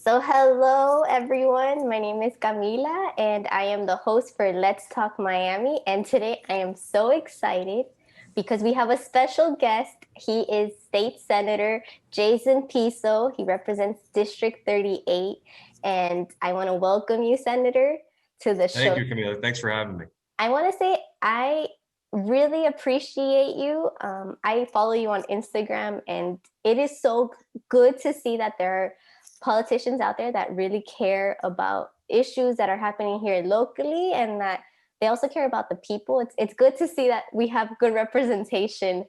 So hello everyone, my name is Camila and I am the host for Let's Talk Miami. And today I am so excited because we have a special guest. He is State Senator Jason Pizzo. He represents District 38. And I want to welcome you, Senator, to the Thank show. you, Camila. Thanks for having me. I want to say I really appreciate you. I follow you on Instagram, and it is so good to see that there are politicians out there that really care about issues that are happening here locally, and that they also care about the people. It's good to see that we have good representation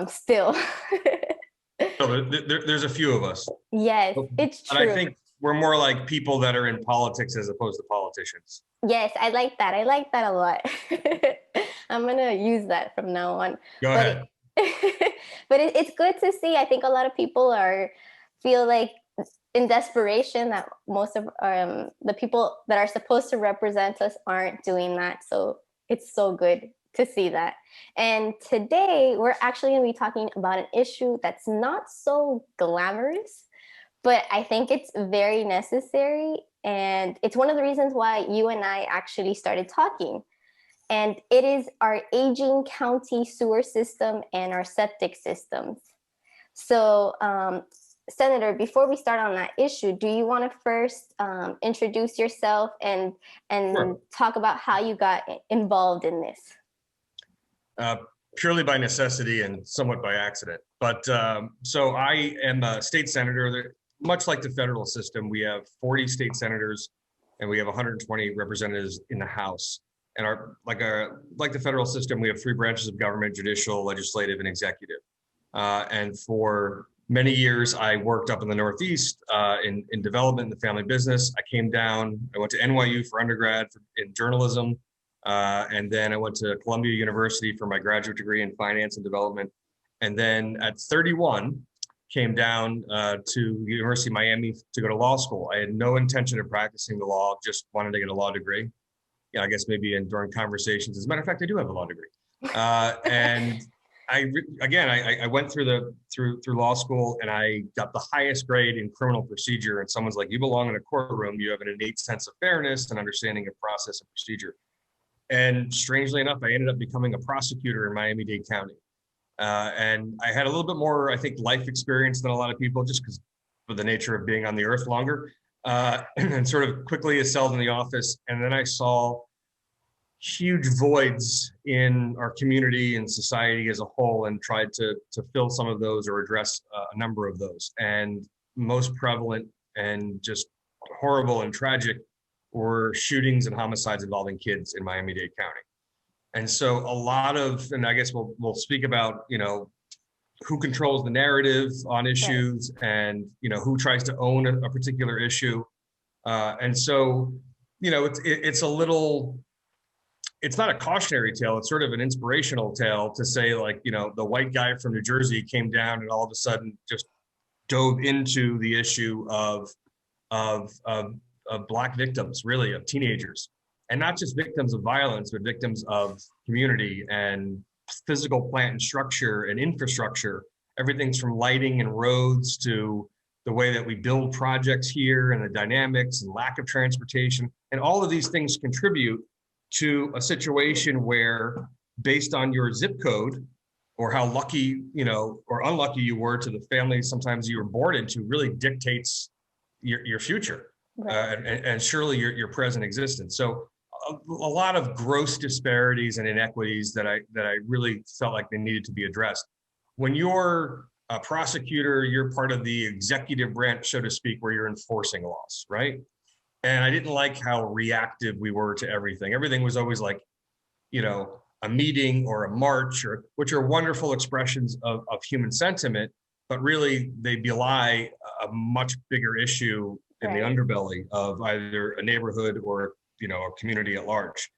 still. So there's a few of us, Yes, but it's I true. think we're more like people that are in politics as opposed to politicians. Yes, I like that. I like that a lot. I'm gonna use that from now on. Go But ahead. it's good to see. I think a lot of people are feel like in desperation that most of the people that are supposed to represent us aren't doing that. So it's so good to see that. And today we're actually going to be talking about an issue that's not so glamorous, but I think it's very necessary. And it's one of the reasons why you and I actually started talking. And it is our aging county sewer system and our septic systems. So, Senator, before we start on that issue, do you want to first introduce yourself and Sure. talk about how you got involved in this? Uh, Purely by necessity and somewhat by accident. But so I am a state senator. Much like the federal system, we have 40 state senators and we have 120 representatives in the House. And like the federal system, we have three branches of government: judicial, legislative, and executive. And for many years, I worked up in the Northeast in development in the family business. I came down, I went to NYU for undergrad in journalism. And then I went to Columbia University for my graduate degree in finance and development. And then at 31, came down to the University of Miami to go to law school. I had no intention of practicing the law, just wanted to get a law degree. Yeah, I guess maybe during conversations. As a matter of fact, I do have a law degree. And I went through law school and I got the highest grade in criminal procedure. And someone's like, "You belong in a courtroom. You have an innate sense of fairness and understanding of process and procedure." And strangely enough, I ended up becoming a prosecutor in Miami-Dade County. And I had a little bit more, I think, life experience than a lot of people, just because of the nature of being on the earth longer, and sort of quickly excelled in the office. And then I saw huge voids in our community and society as a whole, and tried to fill some of those or address a number of those. And most prevalent and just horrible and tragic were shootings and homicides involving kids in Miami-Dade County. And so a lot of, and I guess we'll speak about, who controls the narrative on issues, and, who tries to own a particular issue. And so, it's a little, it's not a cautionary tale. It's sort of an inspirational tale to say, like, the white guy from New Jersey came down and all of a sudden just dove into the issue of Black victims, really, of teenagers, and not just victims of violence, but victims of community and physical plant and structure and infrastructure. Everything's from lighting and roads to the way that we build projects here and the dynamics and lack of transportation. And all of these things contribute to a situation where, based on your zip code or how lucky, or unlucky you were to the family sometimes you were born into, really dictates your future. Right. And surely your present existence. So a lot of gross disparities and inequities that I really felt like they needed to be addressed. When you're a prosecutor, you're part of the executive branch, so to speak, where you're enforcing laws, right? And I didn't like how reactive we were to everything. Everything was always like, a meeting or a march, which are wonderful expressions of human sentiment, but really they belie a much bigger issue in the underbelly of either a neighborhood or, a community at large.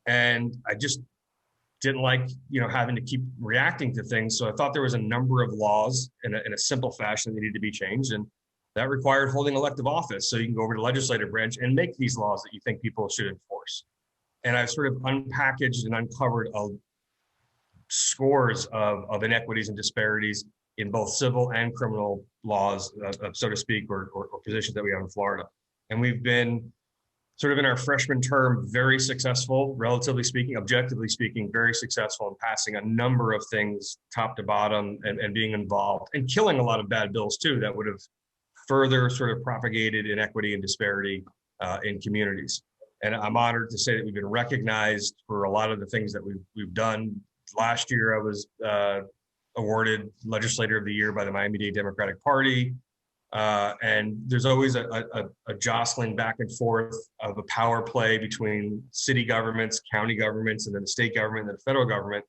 And I just didn't like, having to keep reacting to things. So I thought there was a number of laws in a simple fashion that needed to be changed. And that required holding elective office. So you can go over to the legislative branch and make these laws that you think people should enforce. And I've sort of unpackaged and uncovered scores of inequities and disparities in both civil and criminal laws, so to speak, or positions that we have in Florida. And we've been sort of in our freshman term, very successful, relatively speaking, objectively speaking, very successful in passing a number of things top to bottom and being involved and killing a lot of bad bills too that would have further sort of propagated inequity and disparity in communities. And I'm honored to say that we've been recognized for a lot of the things that we've done. Last year, I was awarded Legislator of the Year by the Miami-Dade Democratic Party. And there's always a jostling back and forth of a power play between city governments, county governments, and then the state government and the federal government.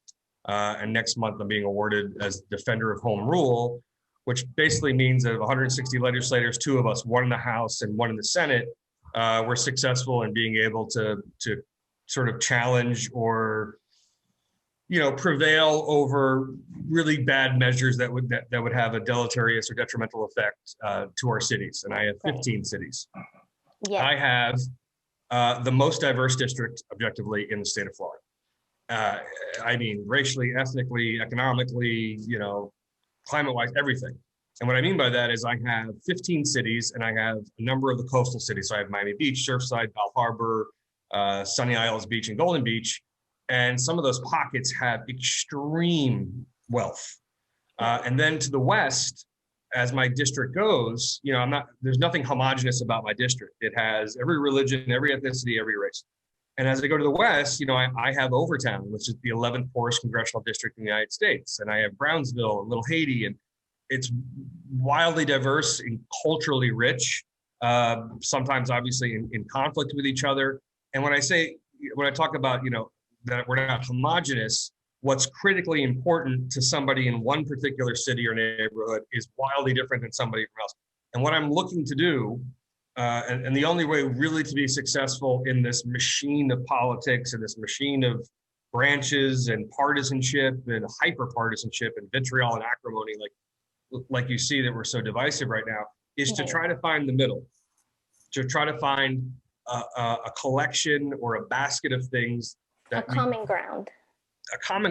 And next month, I'm being awarded as Defender of Home Rule, which basically means that of 160 legislators, 2 of us, 1 in the House and 1 in the Senate, were successful in being able to sort of challenge or prevail over really bad measures that would have a deleterious or detrimental effect to our cities. And I have 15 cities. Yeah. I have the most diverse district, objectively, in the state of Florida. I mean, racially, ethnically, economically, climate-wise, everything. And what I mean by that is I have 15 cities and I have a number of the coastal cities. So I have Miami Beach, Surfside, Bal Harbor, Sunny Isles Beach, and Golden Beach. And some of those pockets have extreme wealth. And then to the west, as my district goes, there's nothing homogenous about my district. It has every religion, every ethnicity, every race. And as I go to the west, I have Overtown, which is the 11th poorest congressional district in the United States. And I have Brownsville and Little Haiti, and it's wildly diverse and culturally rich, sometimes obviously in conflict with each other. And when I talk about, that we're not homogenous, what's critically important to somebody in one particular city or neighborhood is wildly different than somebody else. And what I'm looking to do, and the only way really to be successful in this machine of politics and this machine of branches and partisanship and hyper-partisanship and vitriol and acrimony, like you see that we're so divisive right now, is to try to find the middle, to try to find a collection or a basket of things that a common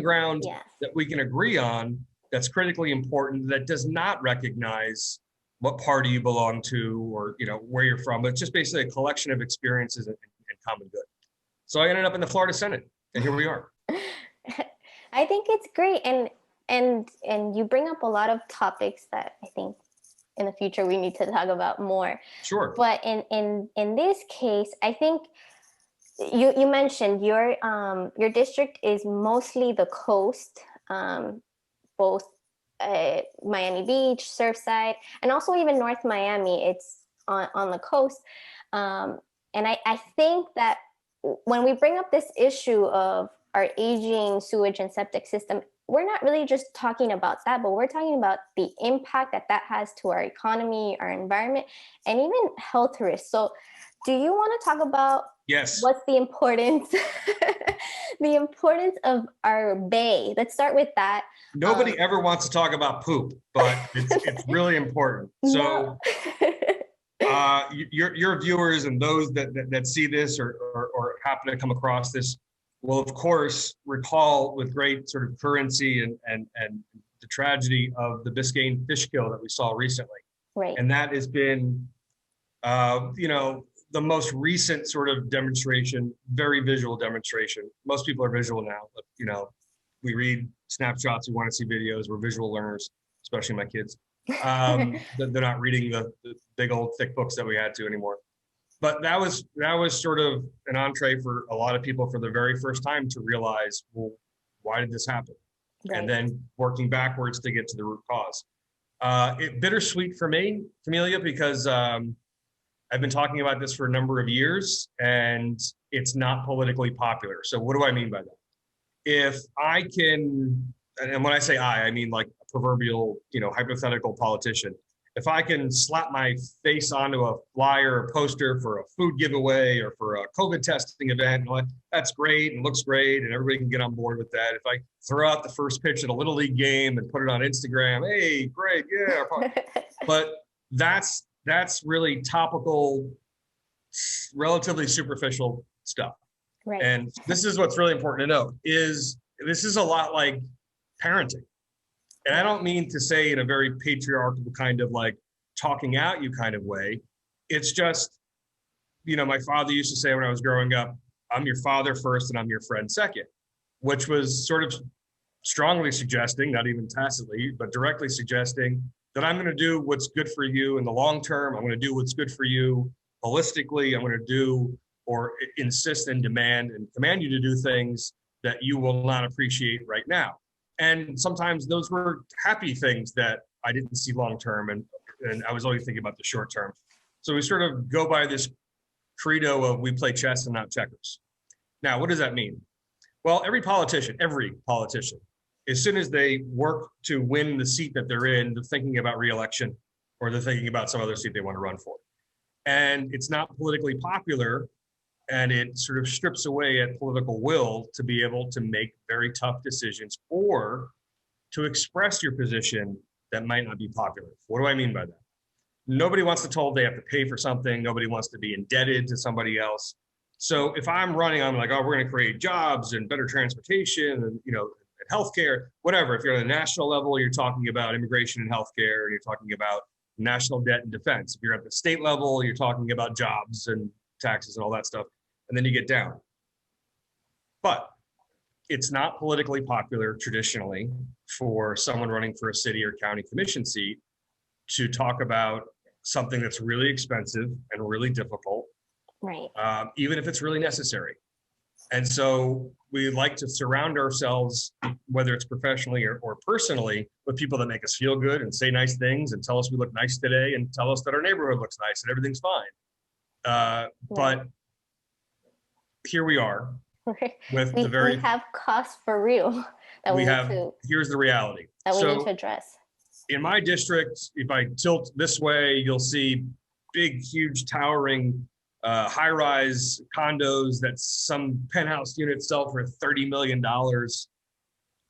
ground that we can agree on, that's critically important, that does not recognize what party you belong to or where you're from, but it's just basically a collection of experiences and common good. So I ended up in the Florida Senate, and here we are. I think it's great, and you bring up a lot of topics that I think in the future we need to talk about more. Sure. But in this case, I think you mentioned your district is mostly the coast, both Miami Beach, Surfside, and also even North Miami. It's on the coast, and I think that when we bring up this issue of our aging sewage and septic system, we're not really just talking about that, but we're talking about the impact that has to our economy, our environment, and even health risks. So do you want to talk about what's the importance of our bay? Let's start with that. Nobody ever wants to talk about poop, but it's really important. So your viewers and those that see this or happen to come across this will, of course, recall with great sort of currency and the tragedy of the Biscayne fish kill that we saw recently. Right. And that has been, the most recent sort of demonstration, very visual demonstration. Most people are visual now, but, we read snapshots, we want to see videos, we're visual learners, especially my kids. They're not reading the big old thick books that we had to anymore. But that was sort of an entree for a lot of people for the very first time to realize, well, why did this happen? Right. And then working backwards to get to the root cause. Bittersweet for me, Camelia, because I've been talking about this for a number of years and it's not politically popular. So what do I mean by that? If I can, and when I say I mean like a proverbial, hypothetical politician, if I can slap my face onto a flyer or poster for a food giveaway or for a COVID testing event, that's great and looks great and everybody can get on board with that. If I throw out the first pitch at a Little League game and put it on Instagram, hey, great, yeah. But that's really topical, relatively superficial stuff. Right. And this is what's really important to know is this is a lot like parenting. And I don't mean to say in a very patriarchal kind of like talking at you kind of way. It's just, my father used to say when I was growing up, I'm your father first and I'm your friend second, which was sort of strongly suggesting, not even tacitly, but directly suggesting that I'm going to do what's good for you in the long term. I'm going to do what's good for you holistically. I'm going to do or insist and demand and command you to do things that you will not appreciate right now. And sometimes those were happy things that I didn't see long term, and I was always thinking about the short term. So we sort of go by this credo of we play chess and not checkers. Now, what does that mean? Well, every politician, as soon as they work to win the seat that they're in, they're thinking about re-election, or they're thinking about some other seat they want to run for. And it's not politically popular, and it sort of strips away at political will to be able to make very tough decisions or to express your position that might not be popular. What do I mean by that? Nobody wants to be told they have to pay for something. Nobody wants to be indebted to somebody else. So if I'm running, I'm like, oh, we're going to create jobs and better transportation and, healthcare, whatever. If you're at a national level, you're talking about immigration and healthcare, and you're talking about national debt and defense. If you're at the state level, you're talking about jobs and taxes and all that stuff. And then you get down. But it's not politically popular traditionally for someone running for a city or county commission seat to talk about something that's really expensive and really difficult, Right. Even if it's really necessary. And so we like to surround ourselves, whether it's professionally or personally, with people that make us feel good and say nice things and tell us we look nice today and tell us that our neighborhood looks nice and everything's fine. But here we are with we, the very. we have costs for real that we have. Here's the reality. That we need to address. In my district, if I tilt this way, you'll see big, huge, towering high-rise condos that some penthouse units sell for $30 million.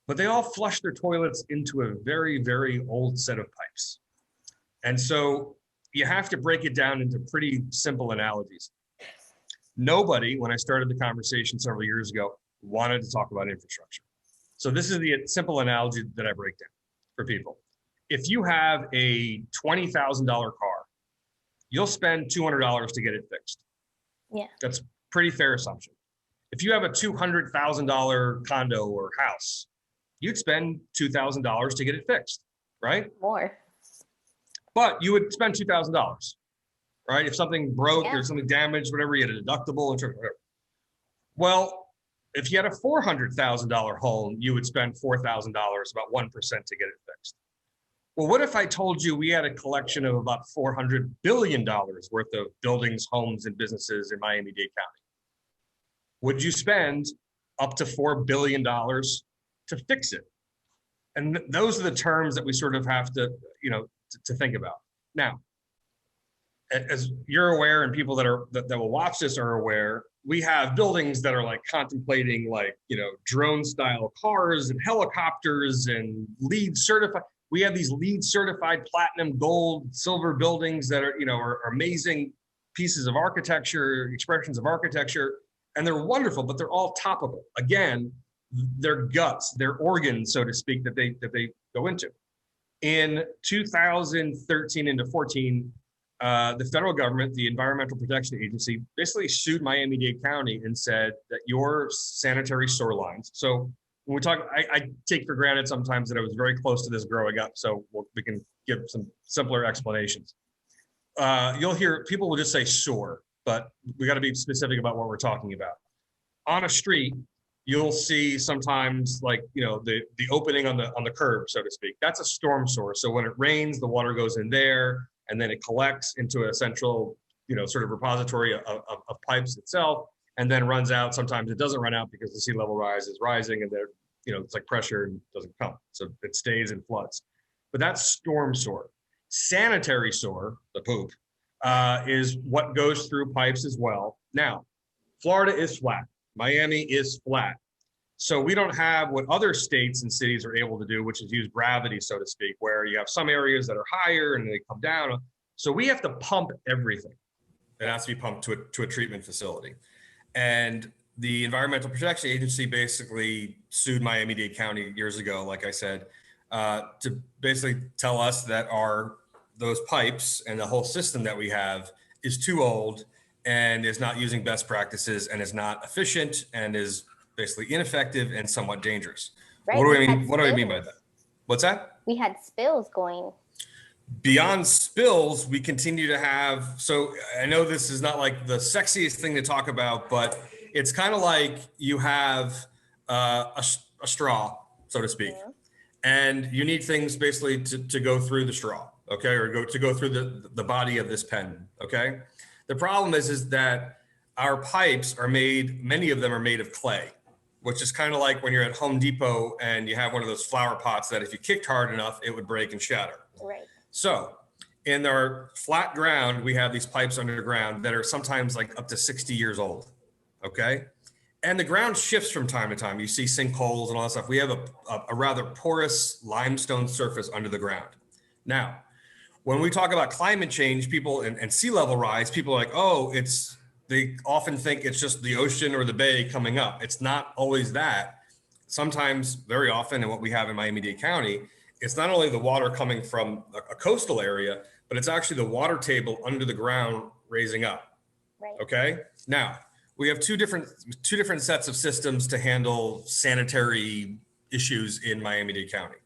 But they all flush their toilets into a very, very old set of pipes. And so you have to break it down into pretty simple analogies. Nobody, when I started the conversation several years ago, wanted to talk about infrastructure. So this is the simple analogy that I break down for people. If you have a $20,000 car, you'll spend $200 to get it fixed. Yeah. That's pretty fair assumption. If you have a $200,000 condo or house, you'd spend $2,000 to get it fixed, right? More. But you would spend $2,000, right? If something broke or something damaged, whatever, you had a deductible, insurance, whatever. Well, if you had a $400,000 home, you would spend $4,000, about 1% to get it fixed. Well, what if I told you we had a collection of about $400 billion worth of buildings, homes, and businesses in Miami-Dade County? Would you spend up to $4 billion to fix it? And those are the terms that we sort of have to, to think about. Now, as you're aware, and people that will watch this are aware, we have buildings that are like contemplating drone style cars and helicopters and LEED certified. We have these LEED certified platinum, gold, silver buildings that are amazing pieces of architecture, expressions of architecture, and they're wonderful, but they're all topical. Again, their guts, their organs, so to speak, that they go into. In 2013 into 14, the federal government, the Environmental Protection Agency, basically sued Miami-Dade County and said that your sanitary sewer lines. So when we talk, I take for granted sometimes that I was very close to this growing up, so we can give some simpler explanations. You'll hear people will just say sewer, but we got to be specific about what we're talking about. On a street, you'll see sometimes the opening on the curb, so to speak. That's a storm sewer. So when it rains, the water goes in there, and then it collects into a central, sort of repository of pipes itself, and then runs out. Sometimes it doesn't run out because the sea level rise is rising, and there, it's like pressure and doesn't come. So it stays and floods. But that's storm sewer. Sanitary sewer, the poop, is what goes through pipes as well. Now, Florida is flat. Miami is flat. So we don't have what other states and cities are able to do, which is use gravity, so to speak, where you have some areas that are higher and they come down. So we have to pump everything. It has to be pumped to a treatment facility. And the Environmental Protection Agency basically sued Miami-Dade County years ago, like I said, to basically tell us that those pipes and the whole system that we have is too old and is not using best practices and is not efficient and is basically ineffective and somewhat dangerous. Right, What do we I had mean? What do I mean by spills. that? What's that? We had spills going. Beyond spills, we continue to have, so I know this is not like the sexiest thing to talk about, but it's kind of like you have a straw, so to speak, and you need things basically to go through the straw, okay, or to go through the body of this pen, okay? The problem is that our pipes are made, many of them are made of clay, which is kind of like when you're at Home Depot and you have one of those flower pots that if you kicked hard enough, it would break and shatter. Right. So in our flat ground, we have these pipes underground that are sometimes like up to 60 years old, okay? And the ground shifts from time to time. You see sinkholes and all that stuff. We have a rather porous limestone surface under the ground. Now, when we talk about climate change, people and sea level rise, people are like, oh, they often think it's just the ocean or the bay coming up. It's not always that. Sometimes, very often, and what we have in Miami-Dade County, it's not only the water coming from a coastal area, but it's actually the water table under the ground raising up. Right. Okay. Now we have two different sets of systems to handle sanitary issues in Miami-Dade County.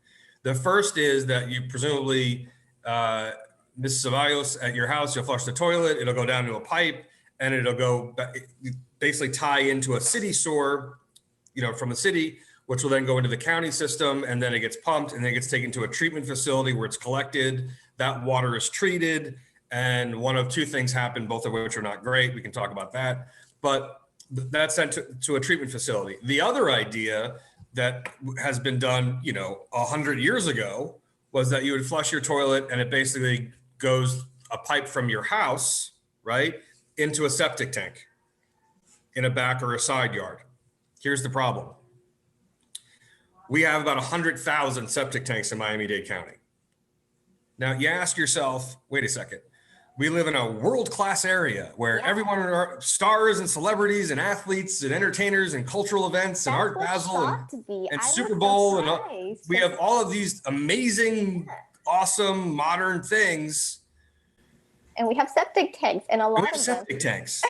The first is that you presumably, Mrs. Ceballos, at your house, you'll flush the toilet, it'll go down to a pipe, and it'll go basically tie into a city sewer, from the city, which will then go into the county system, and then it gets pumped, and then it gets taken to a treatment facility where it's collected. That water is treated, and one of two things happen, both of which are not great. We can talk about that, but that's sent to a treatment facility. The other idea that has been done, 100 years ago was that you would flush your toilet and it basically goes a pipe from your house, right, into a septic tank in a back or a side yard. Here's the problem. We have about 100,000 septic tanks in Miami-Dade County. Now you ask yourself, wait a second, we live in a world-class area where everyone are stars and celebrities and athletes and entertainers and cultural events and Art Basel and Super Bowl. And we have all of these amazing, awesome, modern things. And we have septic tanks and a lot of them. Septic tanks.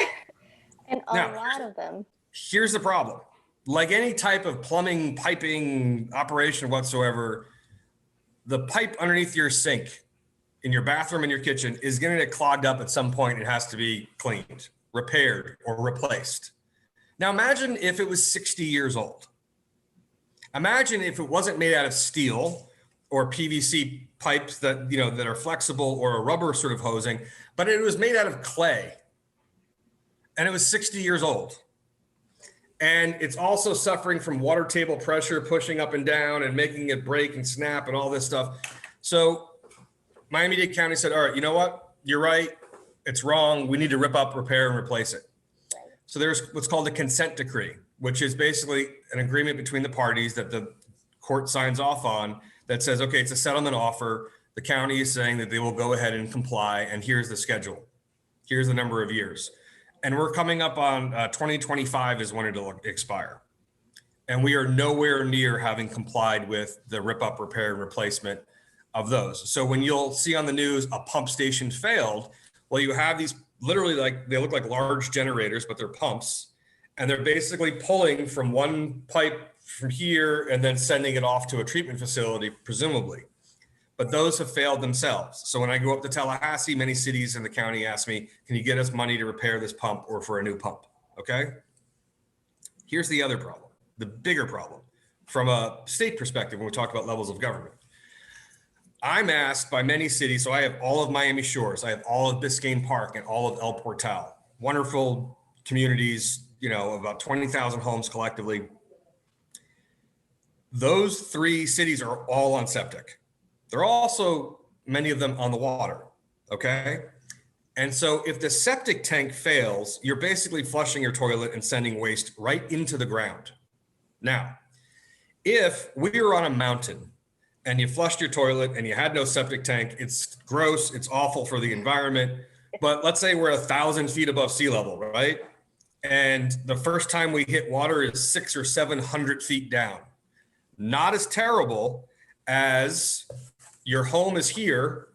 And a lot of them. Here's the problem. Like any type of plumbing, piping operation whatsoever, the pipe underneath your sink in your bathroom and your kitchen is going to get clogged up at some point. It has to be cleaned, repaired, or replaced. Now imagine if it was 60 years old. Imagine if it wasn't made out of steel or PVC pipes that, that are flexible, or a rubber sort of hosing, but it was made out of clay and it was 60 years old. And it's also suffering from water table pressure, pushing up and down and making it break and snap and all this stuff. So Miami-Dade County said, all right, you know what? You're right. It's wrong. We need to rip up, repair, and replace it. So there's what's called a consent decree, which is basically an agreement between the parties that the court signs off on that says, okay, it's a settlement offer. The county is saying that they will go ahead and comply. And here's the schedule. Here's the number of years. And we're coming up on 2025 is when it'll expire. And we are nowhere near having complied with the rip up, repair, and replacement of those. So when you'll see on the news a pump station failed, well, you have these literally, like, they look like large generators, but they're pumps. And they're basically pulling from one pipe from here and then sending it off to a treatment facility, presumably. But those have failed themselves. So when I go up to Tallahassee, many cities in the county ask me, can you get us money to repair this pump or for a new pump? Okay. Here's the other problem, the bigger problem from a state perspective when we talk about levels of government. I'm asked by many cities, so I have all of Miami Shores, I have all of Biscayne Park and all of El Portal, wonderful communities, about 20,000 homes collectively. Those three cities are all on septic. They're also, many of them, on the water, okay? And so if the septic tank fails, you're basically flushing your toilet and sending waste right into the ground. Now, if we were on a mountain and you flushed your toilet and you had no septic tank, it's gross, it's awful for the environment. But let's say we're 1,000 feet above sea level, right? And the first time we hit water is 600 or 700 feet down. Not as terrible as your home is here,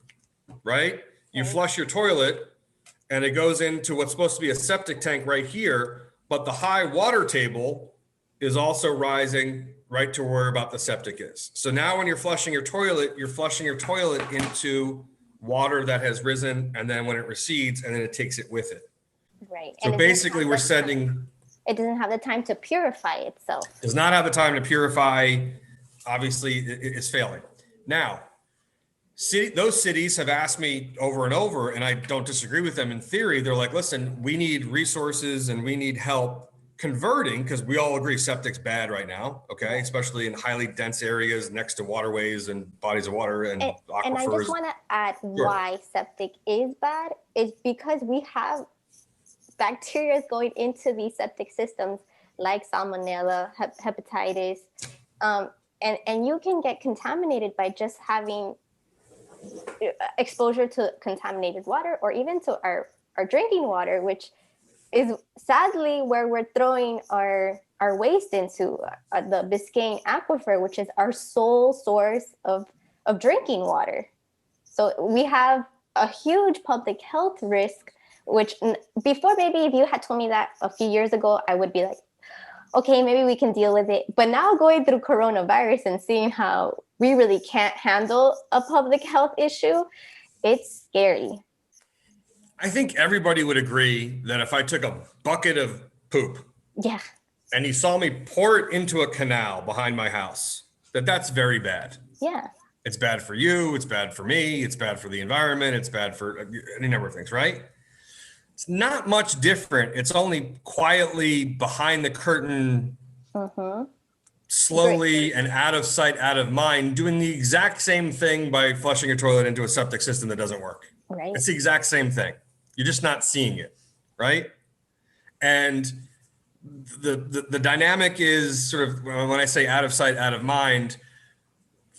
right? You flush your toilet and it goes into what's supposed to be a septic tank right here, but the high water table is also rising right to where about the septic is. So now when you're flushing your toilet into water that has risen, and then when it recedes, and then it takes it with it. Right. So And basically we're sending, it doesn't have the time to purify itself. does not have the time to purify, obviously it's failing. Now, those cities have asked me over and over, and I don't disagree with them in theory. They're like, listen, we need resources and we need help converting, because we all agree septic's bad right now, okay? Especially in highly dense areas next to waterways and bodies of water and aquifers. And I just want to add why septic is bad is because we have bacteria going into these septic systems like salmonella, hepatitis, and you can get contaminated by just having exposure to contaminated water, or even to our drinking water, which is sadly where we're throwing our waste into, the Biscayne Aquifer, which is our sole source of drinking water. So we have a huge public health risk, which before, maybe if you had told me that a few years ago, I would be like, okay, maybe we can deal with it. But now going through coronavirus and seeing how we really can't handle a public health issue, it's scary. I think everybody would agree that if I took a bucket of poop, and you saw me pour it into a canal behind my house, that's very bad. Yeah. It's bad for you, it's bad for me, it's bad for the environment, it's bad for any number of things, right? It's not much different. It's only quietly behind the curtain, slowly and out of sight, out of mind, doing the exact same thing by flushing your toilet into a septic system that doesn't work. Right. It's the exact same thing. You're just not seeing it, right? And the dynamic is sort of, when I say out of sight, out of mind,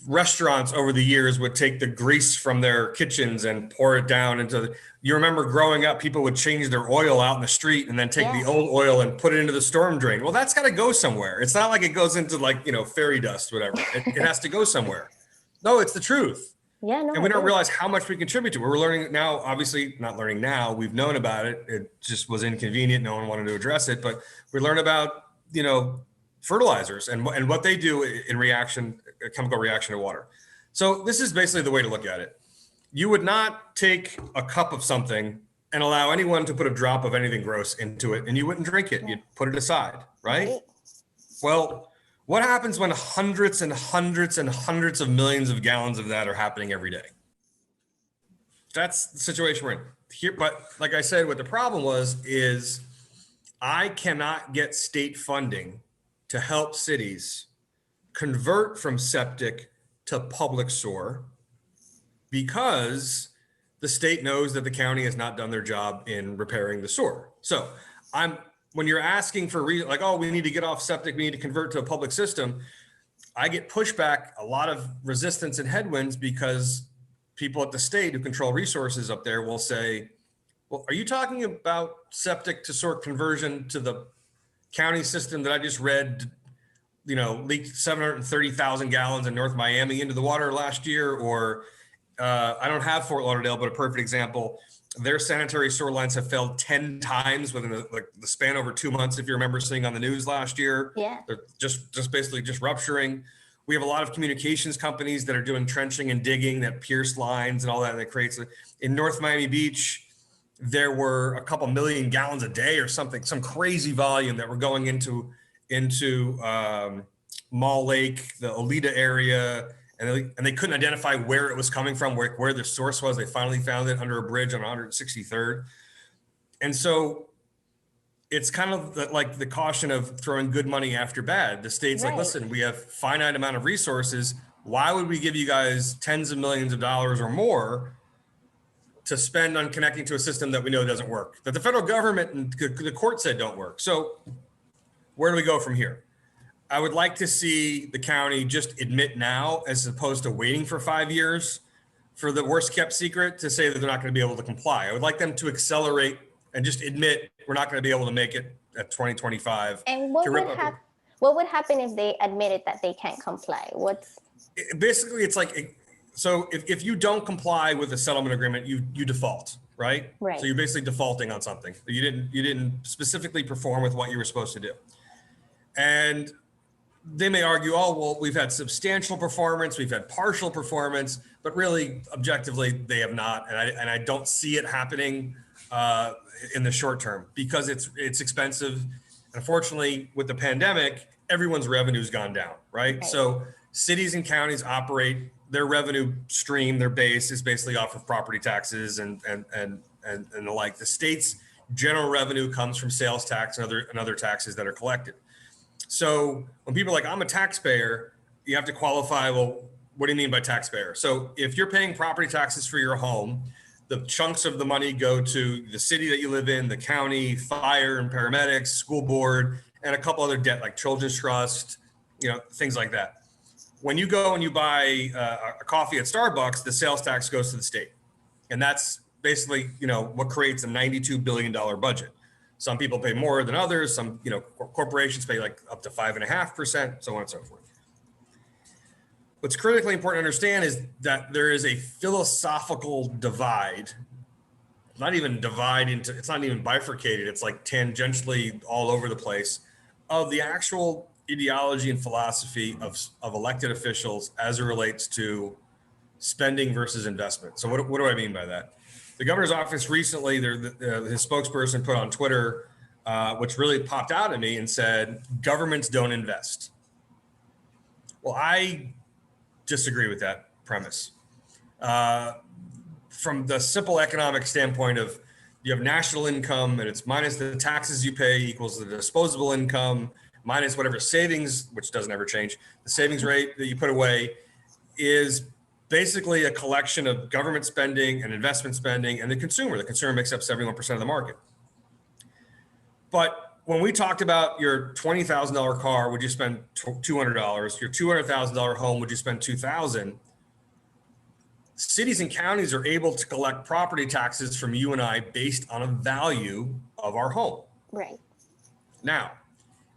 restaurants over the years would take the grease from their kitchens and pour it down into you remember growing up, people would change their oil out in the street and then take the old oil and put it into the storm drain. Well, that's got to go somewhere. It's not like it goes into fairy dust, whatever. It has to go somewhere. No, it's the truth. Yeah, no, and we don't realize how much we contribute to it. We're learning now, obviously not learning now. We've known about it. It just was inconvenient. No one wanted to address it, but we learn about, fertilizers and what they do in reaction, a chemical reaction to water. So this is basically the way to look at it. You would not take a cup of something and allow anyone to put a drop of anything gross into it, and you wouldn't drink it. You'd put it aside, right? Well, what happens when hundreds and hundreds and hundreds of millions of gallons of that are happening every day? That's the situation we're in here. But like I said, what the problem is I cannot get state funding to help cities convert from septic to public sewer because the state knows that the county has not done their job in repairing the sewer. So when you're asking for we need to get off septic, we need to convert to a public system, I get pushback, a lot of resistance and headwinds, because people at the state who control resources up there will say, well, are you talking about septic to sewer conversion to the county system that I just read, leaked 730,000 gallons in North Miami into the water last year? Or I don't have Fort Lauderdale, but a perfect example, their sanitary sewer lines have failed 10 times within the span over 2 months. If you remember seeing on the news last year, they're just basically rupturing. We have a lot of communications companies that are doing trenching and digging that pierce lines and all that. That creates in North Miami Beach, there were a couple million gallons a day or something, some crazy volume that were going into Mall Lake, the Olita area, and they couldn't identify where it was coming from, where the source was. They finally found it under a bridge on 163rd. And so it's kind of like the caution of throwing good money after bad. The state's like, listen, we have finite amount of resources. Why would we give you guys tens of millions of dollars or more to spend on connecting to a system that we know doesn't work, that the federal government and the court said don't work? So where do we go from here? I would like to see the county just admit now, as opposed to waiting for 5 years for the worst kept secret to say that they're not going to be able to comply. I would like them to accelerate and just admit we're not going to be able to make it at 2025. And what What would happen if they admitted that they can't comply? Basically, it's like, so if you don't comply with the settlement agreement, you default, right? Right. So you're basically defaulting on something. You didn't specifically perform with what you were supposed to do. And they may argue, oh, well, we've had substantial performance, we've had partial performance, but really, objectively, they have not. And I don't see it happening in the short term because it's expensive. Unfortunately, with the pandemic, everyone's revenue's gone down, right? So cities and counties operate their revenue stream, their base is basically off of property taxes and the like. The state's general revenue comes from sales tax and other taxes that are collected. So when people are like, I'm a taxpayer, you have to qualify, well, what do you mean by taxpayer? So if you're paying property taxes for your home, the chunks of the money go to the city that you live in, the county, fire and paramedics, school board, and a couple other debt like Children's Trust, things like that. When you go and you buy a coffee at Starbucks, the sales tax goes to the state. And that's basically, what creates a $92 billion budget. Some people pay more than others. Some, corporations pay like up to 5.5%, so on and so forth. What's critically important to understand is that there is a philosophical divide, not even it's not even bifurcated. It's like tangentially all over the place of the actual ideology and philosophy of elected officials as it relates to spending versus investment. So what do I mean by that? The governor's office recently, his spokesperson put on Twitter, which really popped out at me and said, governments don't invest. Well, I disagree with that premise. From the simple economic standpoint of you have national income and it's minus the taxes you pay equals the disposable income minus whatever savings, which doesn't ever change, the savings rate that you put away is basically a collection of government spending and investment spending and the consumer. The consumer makes up 71% of the market. But when we talked about your $20,000 car, would you spend $200? Your $200,000 home, would you spend $2,000? Cities and counties are able to collect property taxes from you and I based on a value of our home. Right. Now,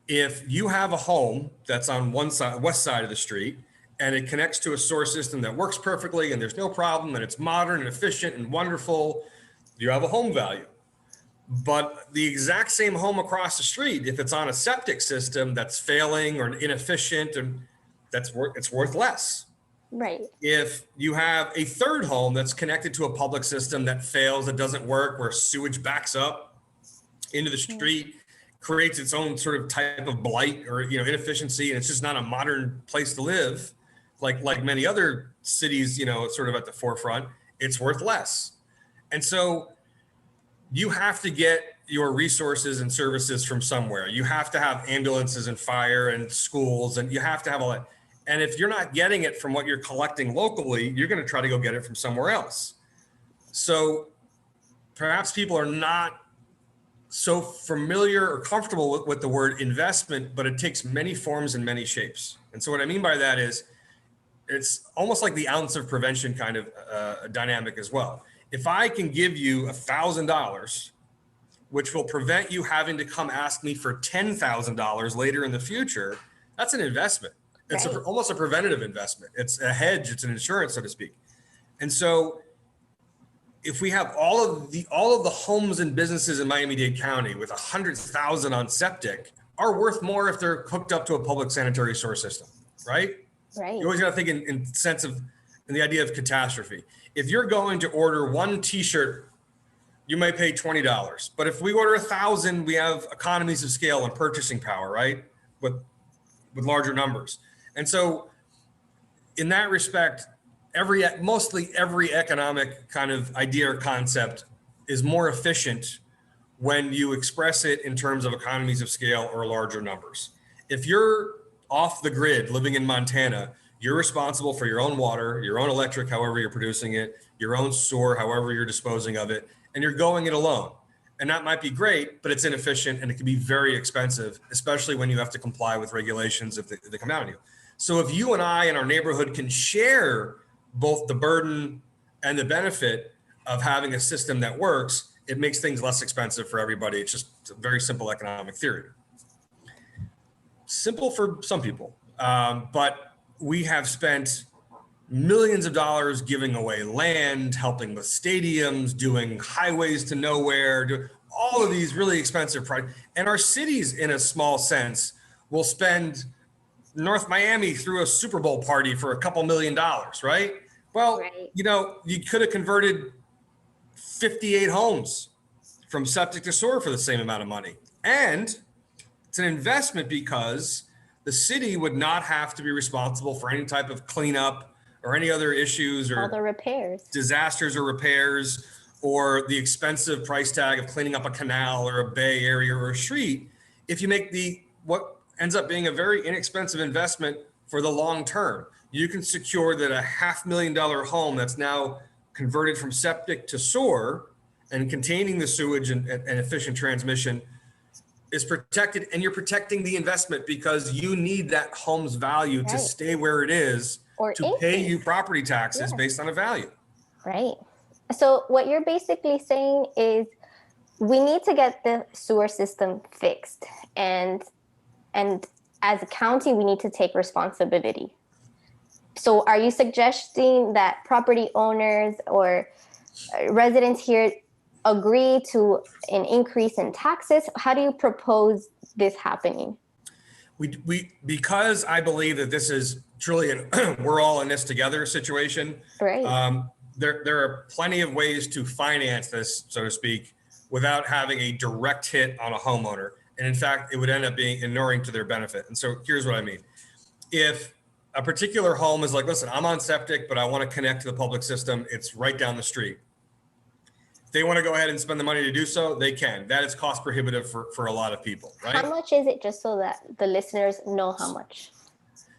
if you have a home that's on one side, west side of the street, and it connects to a sewer system that works perfectly and there's no problem and it's modern and efficient and wonderful, you have a home value. But the exact same home across the street, if it's on a septic system that's failing or inefficient, and it's worth less. Right. If you have a third home that's connected to a public system that fails, that doesn't work, where sewage backs up into the street, creates its own sort of type of blight or inefficiency, and it's just not a modern place to live, like many other cities, sort of at the forefront, it's worth less. And so you have to get your resources and services from somewhere. You have to have ambulances and fire and schools, and you have to have all that. And if you're not getting it from what you're collecting locally, you're going to try to go get it from somewhere else. So perhaps people are not so familiar or comfortable with the word investment, but it takes many forms and many shapes. And so what I mean by that is it's almost like the ounce of prevention kind of dynamic as well. If I can give you $1,000, which will prevent you having to come ask me for $10,000 later in the future, that's an investment. It's almost a preventative investment. It's a hedge. It's an insurance, so to speak. And so if we have all of the homes and businesses in Miami-Dade County with 100,000 on septic are worth more if they're hooked up to a public sanitary sewer system, right? Right. You always got to think in the idea of catastrophe. If you're going to order one T-shirt, you may pay $20. But if we order 1,000, we have economies of scale and purchasing power, right? With larger numbers. And so in that respect, mostly every economic kind of idea or concept is more efficient when you express it in terms of economies of scale or larger numbers. If you're off the grid living in Montana, you're responsible for your own water, your own electric, however you're producing it, your own sewer, however you're disposing of it, and you're going it alone. And that might be great, but it's inefficient and it can be very expensive, especially when you have to comply with regulations if they come down on you. So if you and I in our neighborhood can share both the burden and the benefit of having a system that works, it makes things less expensive for everybody. It's just a very simple economic theory. simple for some people, but we have spent millions of dollars giving away land, helping with stadiums, doing highways to nowhere, all of these really expensive projects. And our cities, in a small sense, will spend North Miami through a Super Bowl party for a couple $1,000,000, right? Well, Right. you know, you could have converted 58 homes from septic to sewer for the same amount of money. And it's an investment because the city would not have to be responsible for any type of cleanup or any other issues All the or repairs. disasters or repairs or the expensive price tag of cleaning up a canal or a bay area or a street. If you make what ends up being a very inexpensive investment for the long term, you can secure that a $500,000 home that's now converted from septic to sewer and containing the sewage and efficient transmission is protected, and you're protecting the investment because you need that home's value to Right. stay where it is Or to pay increase. you property taxes Yeah. based on a value. Right. So what you're basically saying is we need to get the sewer system fixed, and as a county we need to take responsibility. So are you suggesting that property owners or residents here agree to an increase in taxes? How do you propose this happening? Because I believe that this is truly we're all in this together situation. Right. There are plenty of ways to finance this, so to speak, without having a direct hit on a homeowner. And in fact, it would end up being inuring to their benefit. And so here's what I mean. If a particular home is like, listen, I'm on septic, but I want to connect to the public system, it's right down the street. If they want to go ahead and spend the money to do so, they can. That is cost prohibitive for a lot of people, right? How much is it, just so that the listeners know how much?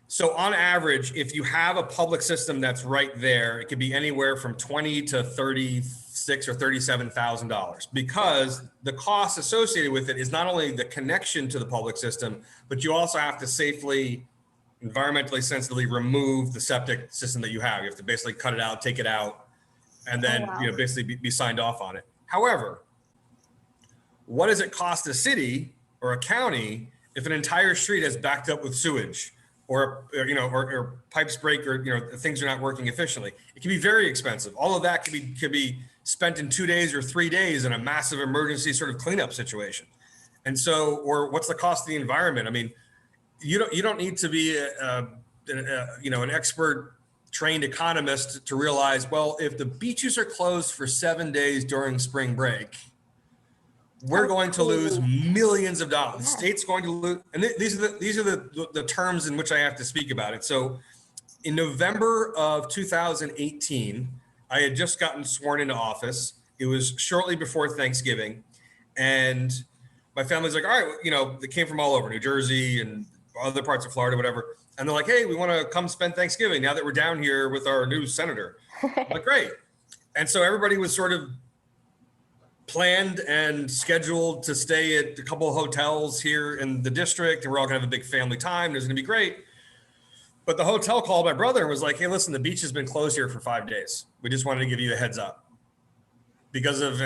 So on average, if you have a public system that's right there, it could be anywhere from $20,000 to $36,000 or $37,000, because the cost associated with it is not only the connection to the public system, but you also have to safely, environmentally sensitively remove the septic system that you have. You have to basically cut it out, take it out, and then basically be signed off on it. However, what does it cost a city or a county if an entire street is backed up with sewage? Or pipes break, or things are not working efficiently? It can be very expensive. All of that could be spent in 2 days or 3 days in a massive emergency sort of cleanup situation. And so, or what's the cost of the environment? I mean, you don't need to be an expert trained economist to realize, well, if the beaches are closed for 7 days during spring break, we're going to lose millions of dollars. The state's going to lose, and these are the terms in which I have to speak about it. So in November of 2018, I had just gotten sworn into office. It was shortly before Thanksgiving, and my family's like, all right, they came from all over, New Jersey and other parts of Florida, whatever. And they're like, hey, we want to come spend Thanksgiving now that we're down here with our new senator. I'm like, great. And so everybody was sort of planned and scheduled to stay at a couple of hotels here in the district, and we're all gonna have a big family time. It's gonna be great. But the hotel called my brother and was like, hey, listen, the beach has been closed here for 5 days. We just wanted to give you a heads up because of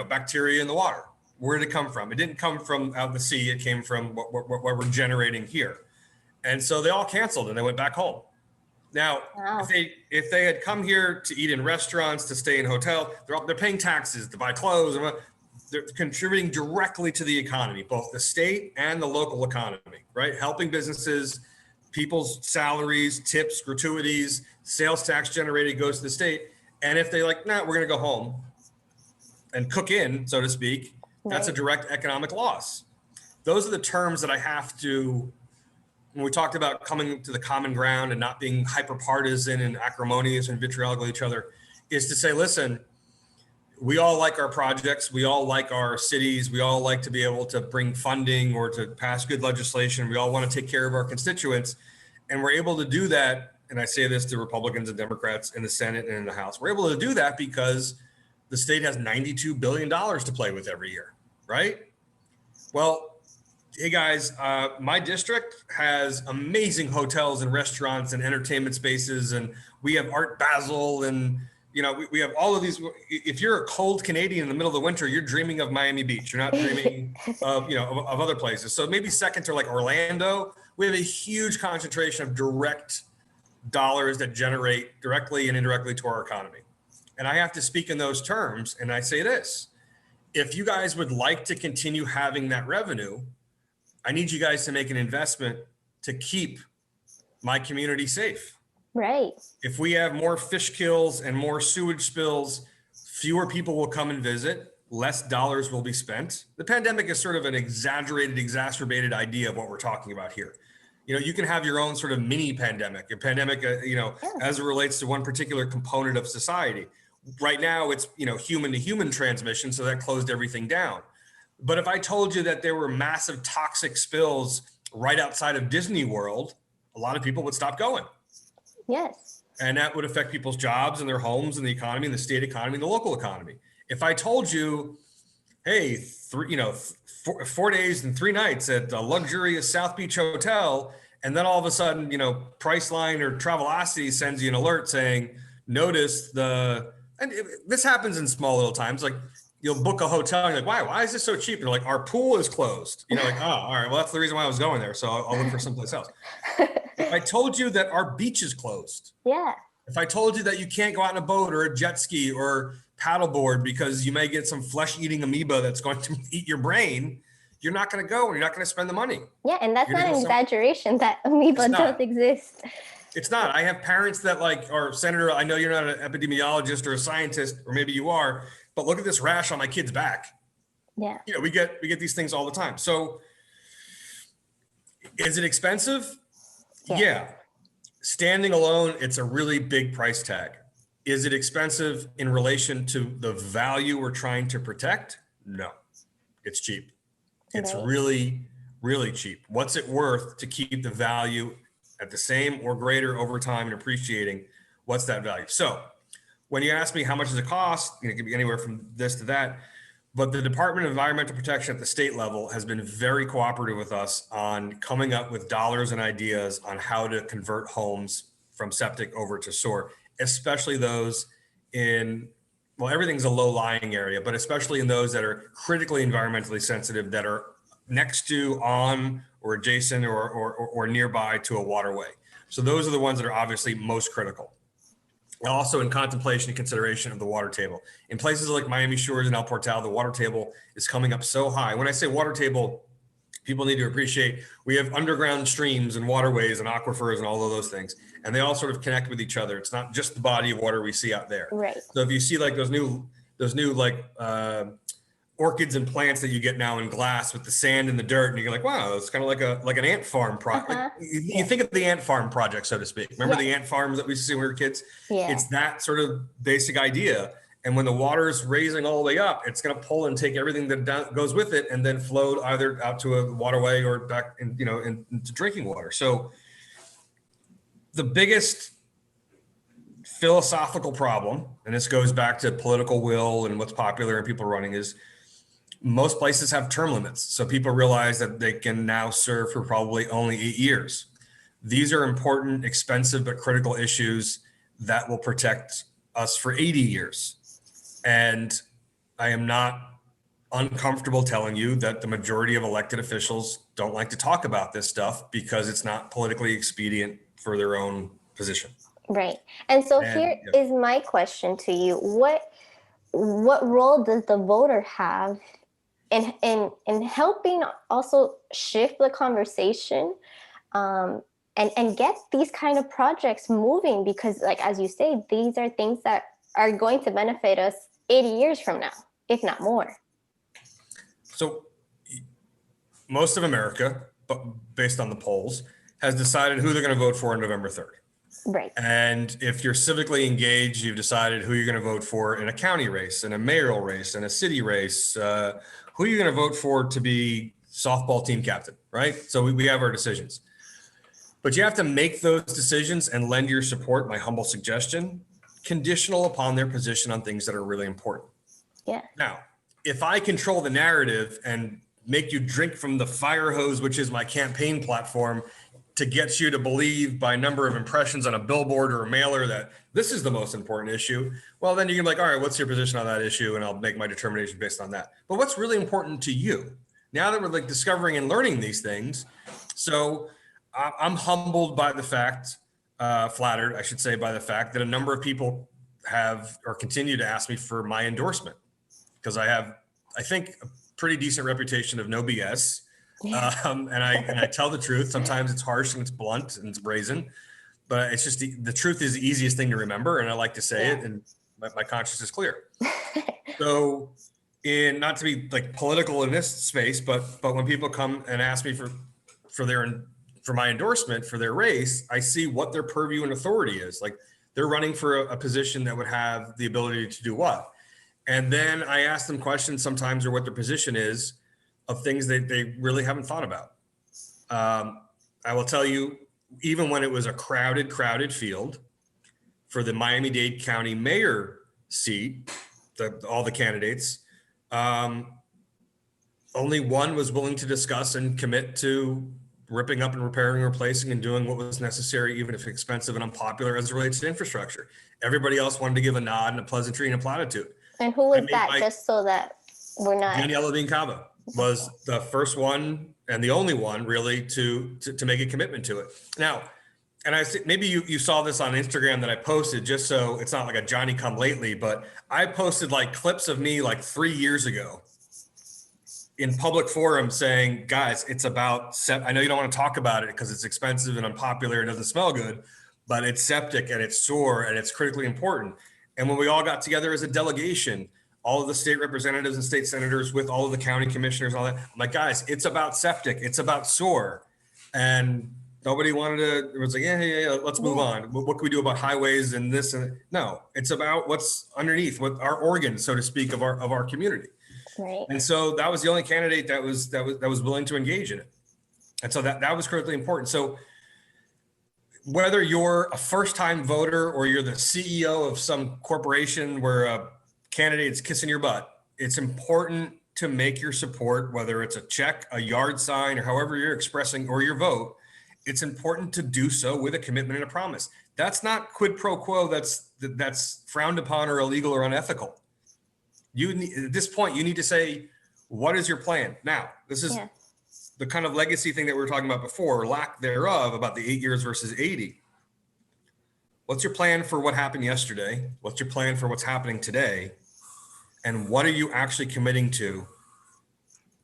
bacteria in the water. Where did it come from? It didn't come from out in the sea. It came from what we're generating here. And so they all canceled and they went back home. Now, if they had come here to eat in restaurants, to stay in hotels, they're paying taxes, to buy clothes, they're contributing directly to the economy, both the state and the local economy, right? Helping businesses, people's salaries, tips, gratuities, sales tax generated goes to the state. And if they we're going to go home and cook in, so to speak, that's a direct economic loss. Those are the terms that I have to, when we talked about coming to the common ground and not being hyper partisan and acrimonious and vitriolical with each other, is to say, listen, we all like our projects. We all like our cities. We all like to be able to bring funding or to pass good legislation. We all want to take care of our constituents. And we're able to do that. And I say this to Republicans and Democrats in the Senate and in the House. We're able to do that because the state has $92 billion to play with every year, right? Well, hey guys, my district has amazing hotels and restaurants and entertainment spaces, and we have Art Basel and You know, we have all of these. If you're a cold Canadian in the middle of the winter, you're dreaming of Miami Beach. You're not dreaming of, you know, of other places. So maybe second to like Orlando, we have a huge concentration of direct dollars that generate directly and indirectly to our economy. And I have to speak in those terms. And I say this, if you guys would like to continue having that revenue, I need you guys to make an investment to keep my community safe. Right. If we have more fish kills and more sewage spills, fewer people will come and visit, less dollars will be spent. The pandemic is sort of an exaggerated, exacerbated idea of what we're talking about here. You know, you can have your own sort of mini pandemic, you know, as it relates to one particular component of society. Right now, it's, you know, human to human transmission, so that closed everything down. But if I told you that there were massive toxic spills right outside of Disney World, a lot of people would stop going. Yes. And that would affect people's jobs and their homes and the economy and the state economy and the local economy. If I told you, hey, 4 days and 3 nights at a luxurious South Beach hotel, and then all of a sudden, you know, Priceline or Travelocity sends you an alert saying, notice this happens in small little times, like you'll book a hotel and you're like, why is this so cheap? And they're like, our pool is closed. You know, like, oh, all right, well, that's the reason why I was going there. So I'll look for someplace else. If I told you that our beach is closed, Yeah. if I told you that you can't go out in a boat or a jet ski or paddleboard because you may get some flesh-eating amoeba that's going to eat your brain, you're not going to go and you're not going to spend the money. Yeah, and that's You're not gonna an go exaggeration that amoeba does exist. It's not. I have parents that like, or Senator, I know you're not an epidemiologist or a scientist, or maybe you are, but look at this rash on my kid's back. Yeah. You know, we get these things all the time. So is it expensive? Yeah. Standing alone, it's a really big price tag. Is it expensive in relation to the value we're trying to protect? No, it's cheap. It's really, really cheap. What's it worth to keep the value at the same or greater over time and appreciating? What's that value? So when you ask me how much does it cost, you know, it could be anywhere from this to that. But the Department of Environmental Protection at the state level has been very cooperative with us on coming up with dollars and ideas on how to convert homes from septic over to sewer, especially those in, well, everything's a low-lying area, but especially in those that are critically environmentally sensitive, that are next to, on, or adjacent or nearby to a waterway. So those are the ones that are obviously most critical. Also in contemplation and consideration of the water table. In places like Miami Shores and El Portal, the water table is coming up so high. When I say water table, people need to appreciate we have underground streams and waterways and aquifers and all of those things, and they all sort of connect with each other. It's not just the body of water we see out there. Right. So if you see like those new like orchids and plants that you get now in glass with the sand and the dirt, and you're like, wow, it's kind of like an ant farm project. You think of the ant farm project, so to speak. Remember the ant farms that we used to see when we were kids? Yeah. It's that sort of basic idea. And when the water's raising all the way up, it's going to pull and take everything that goes with it and then float either out to a waterway or back into drinking water. So the biggest philosophical problem, and this goes back to political will and what's popular and people running, is most places have term limits. So people realize that they can now serve for probably only 8 years. These are important, expensive, but critical issues that will protect us for 80 years. And I am not uncomfortable telling you that the majority of elected officials don't like to talk about this stuff because it's not politically expedient for their own position. Right. And so here is my question to you. What role does the voter have in helping also shift the conversation and get these kind of projects moving? Because like, as you say, these are things that are going to benefit us 80 years from now, if not more. So most of America, based on the polls, has decided who they're going to vote for on November 3rd. Right. And if you're civically engaged, you've decided who you're going to vote for in a county race, in a mayoral race, in a city race, who you're going to vote for to be softball team captain, right? So we have our decisions. But you have to make those decisions and lend your support, my humble suggestion, conditional upon their position on things that are really important. Yeah. Now, if I control the narrative and make you drink from the fire hose, which is my campaign platform, to get you to believe by number of impressions on a billboard or a mailer that this is the most important issue, well, then you can be like, all right, what's your position on that issue? And I'll make my determination based on that. But what's really important to you? Now that we're like discovering and learning these things, so I'm humbled by the fact, flattered, I should say, by the fact that a number of people have or continue to ask me for my endorsement, because I have, I think, a pretty decent reputation of no BS. And I tell the truth. Sometimes it's harsh and it's blunt and it's brazen, but it's just the truth is the easiest thing to remember. And I like to say it, and my conscience is clear. So, not to be like political in this space, but when people come and ask me for my endorsement for their race, I see what their purview and authority is. Like, they're running for a position that would have the ability to do what? And then I ask them questions sometimes, or what their position is of things that they really haven't thought about. I will tell you, even when it was a crowded field for the Miami-Dade County mayor seat, all the candidates, only one was willing to discuss and commit to ripping up and repairing, replacing, and doing what was necessary, even if expensive and unpopular as it relates to infrastructure. Everybody else wanted to give a nod and a pleasantry and a platitude. And who was that? Just so that we're not. Daniela Bean Cava was the first one and the only one really to make a commitment to it. Now, and I maybe you saw this on Instagram that I posted, just so it's not like a Johnny come lately, but I posted like clips of me like 3 years ago in public forums saying, guys, it's about, I know you don't want to talk about it because it's expensive and unpopular and doesn't smell good, but it's septic and it's sewer and it's critically important. And when we all got together as a delegation, all of the state representatives and state senators with all of the county commissioners, all that, I'm like, guys, it's about septic, it's about sewer. And nobody wanted to, it was like, yeah, let's move on. What can we do about highways and this? And no, it's about what's underneath, what our organs, so to speak, of our community. Right. And so that was the only candidate that was willing to engage in it. And so that was critically important. So whether you're a first-time voter or you're the CEO of some corporation where a candidate's kissing your butt, it's important to make your support, whether it's a check, a yard sign, or however you're expressing, or your vote, it's important to do so with a commitment and a promise. That's not quid pro quo. That's frowned upon or illegal or unethical. At this point, you need to say, what is your plan? Now, this is the kind of legacy thing that we were talking about before, or lack thereof, about the 8 years versus 80. What's your plan for what happened yesterday? What's your plan for what's happening today? And what are you actually committing to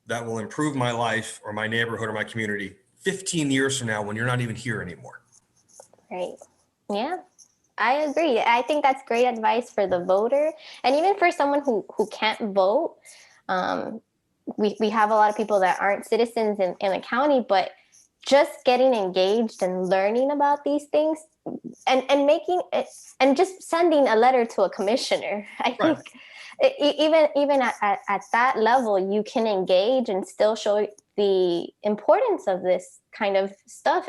that will improve my life or my neighborhood or my community 15 years from now when you're not even here anymore? Right. Yeah, I agree. I think that's great advice for the voter. And even for someone who can't vote, we have a lot of people that aren't citizens in the county, but just getting engaged and learning about these things and making it, and just sending a letter to a commissioner. I think even at that level, you can engage and still show the importance of this kind of stuff.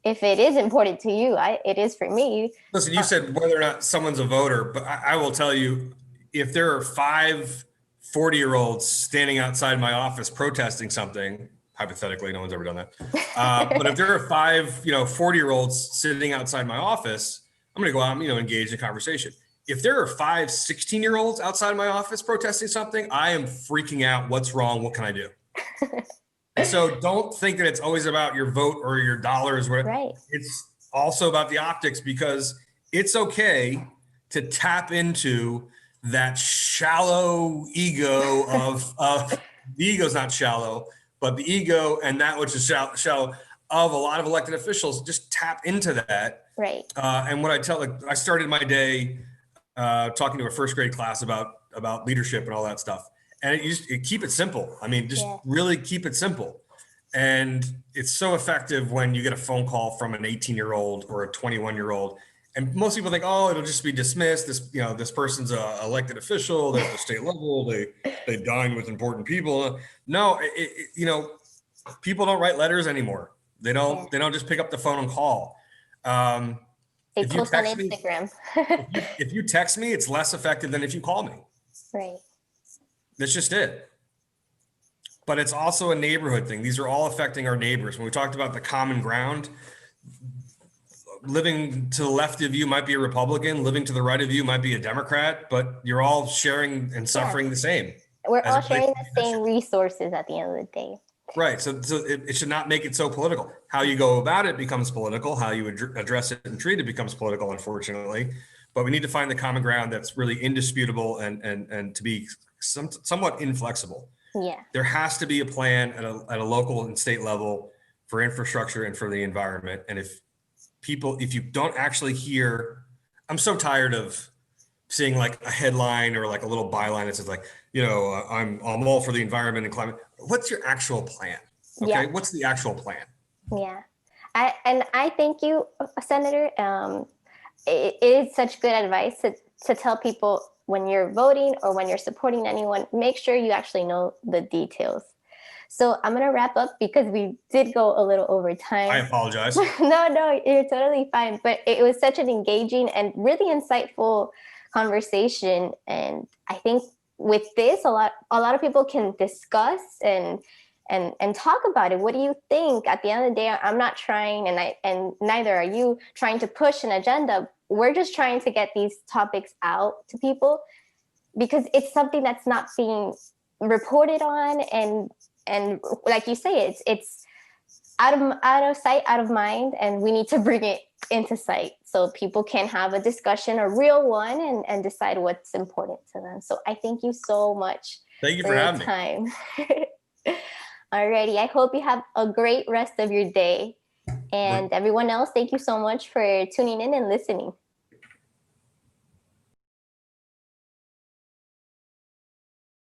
If it is important to you, it is for me. Listen, you said whether or not someone's a voter, but I will tell you, if there are 5 40-year-olds standing outside my office protesting something, hypothetically, no one's ever done that. But if there are 5, 40-year-olds sitting outside my office, I'm going to go out and, engage in conversation. If there are 5 16-year-olds outside my office protesting something, I am freaking out. What's wrong? What can I do? And so don't think that it's always about your vote or your dollars. Right. It's also about the optics, because it's okay to tap into that shallow ego of the ego's not shallow, but the ego and that which is shallow of a lot of elected officials. Just tap into that. Right. And what I started my day talking to a first grade class about leadership and all that stuff. And you keep it simple. I mean, just really keep it simple. And it's so effective when you get a phone call from an 18-year-old or a 21-year-old. And most people think, oh, it'll just be dismissed. This person's a elected official. They're at the state level. They dine with important people. No, people don't write letters anymore. They don't just pick up the phone and call. They post on Instagram. If you text me, it's less effective than if you call me. Right. That's just it. but it's also a neighborhood thing. These are all affecting our neighbors. When we talked about the common ground, living to the left of you might be a Republican, living to the right of you might be a Democrat, but you're all sharing and suffering the same. We're as all it relates sharing to the these same issues. resources at the end of the day. Right. So it should not make it so political. How you go about it becomes political. How you address it and treat it becomes political, unfortunately. But we need to find the common ground that's really indisputable and to be somewhat inflexible. Yeah. There has to be a plan at a local and state level for infrastructure and for the environment. And if you don't actually hear, I'm so tired of seeing like a headline or like a little byline that says like, I'm all for the environment and climate. What's your actual plan? Okay. Yeah. What's the actual plan? Yeah. I thank you, Senator. It is such good advice to tell people when you're voting or when you're supporting anyone, make sure you actually know the details. So I'm going to wrap up because we did go a little over time. I apologize. No, you're totally fine. But it was such an engaging and really insightful conversation. And I think with this, a lot of people can discuss and talk about it. What do you think? At the end of the day, I'm not trying, and neither are you, trying to push an agenda. We're just trying to get these topics out to people because it's something that's not being reported on, and like you say, it's out of sight, out of mind, and we need to bring it into sight so people can have a discussion, a real one, and decide what's important to them. So I thank you so much. Thank you for having me. Time. Alrighty, I hope you have a great rest of your day. And everyone else, thank you so much for tuning in and listening.